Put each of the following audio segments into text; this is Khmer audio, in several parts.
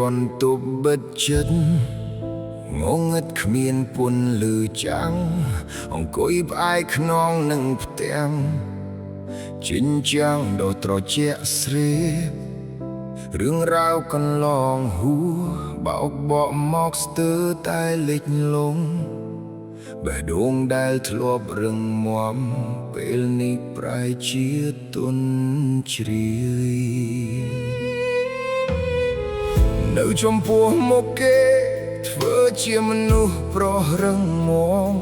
បន្ទប់បិទចិត្តងងឹតគ្មានពន្លឺចាំងអង្គុយផ្អែកខ្នងនឹងផ្ទាំងជញ្ជាំងដ៏ត្រជាក់ស្រេបរឿងរ៉ាវកន្លងហួបោកបក់មកស្ទើរតែលិចលង់បេះដូងដែលធ្លាប់រឹងមាំពេលនេះប្រែជាទន់ជ្រាយនៅចំពោះមុខគេធ្វើជាមនុស្សប្រុសរឹងមាំ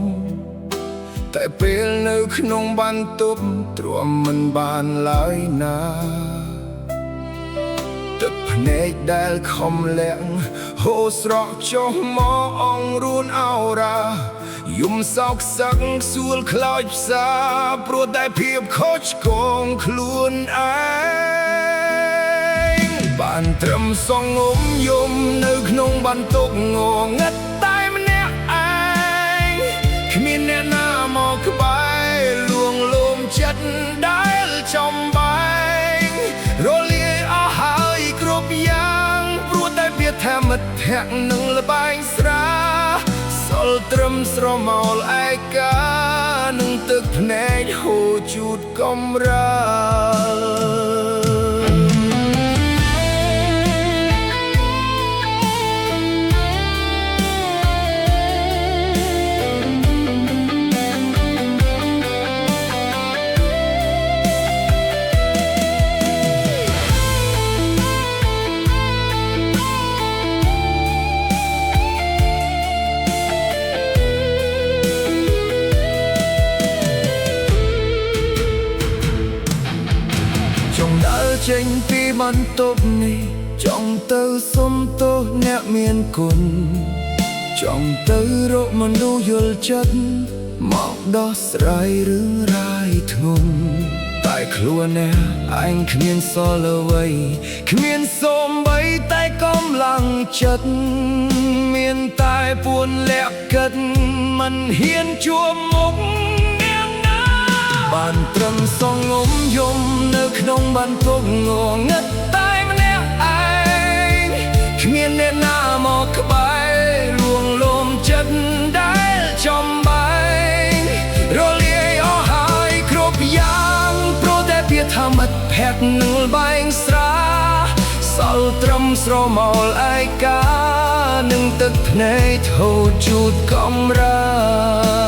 តែពេលនៅក្នុងបន្ទប់ទ្រាំមិនបានឡើយណាទឹកភ្នែកដែលខំលាក់ហូរស្រក់ចុះមកអង្រួនអោរាយំសោកសឹកសួលខ្លោចផ្សាព្រោះតែភាពខុសឆ្គងខ្លួនឯងបានត្រឹមសងំយំនៅក្នុងបន្ទប់ងងឹតតែម្នាក់ឯងគ្មានអ្នកណាមកក្បែរលួងលោមចិត្តដែលចំបែងរលាយអស់ហើយគ្រប់យ៉ាងព្រោះតែវាថាមិត្តភក្តិនឹងលបែងស្រាសល់ត្រឹមស្រមោលឯកានឹងទឹកភ្នែកហូរជូតកំរាលចេញពីបន្ទប់នេះចង់ទៅសុំទោសអ្នកមានគុណចង់ទៅរកមនុស្សយល់ចិត្តមកដោះស្រាយរឿងរាយធ្ងន់តែខ្លួនអ្នកឯងគ្មានសល់អ្វីគ្មានសូម្បីតែកម្លាំងចិត្តមានតែពួនលាក់គិតមិនហ៊ានជួបមុខបានត្រឹមសងំយំនៅក្នុងបន្ទប់ងងឹតតែម្នាក់ឯងគ្មានអ្នកណាមកក្បែរលួងលោមចិត្តដែលចំបែងរលាយអស់ហើយគ្រប់យ៉ាងព្រោះតែវាថាមិត្តភក្តិនឹងលបែងស្រាសល់ត្រឹមស្រមោលឯកានឹងទឹកភ្នែកហូរជូតកំរា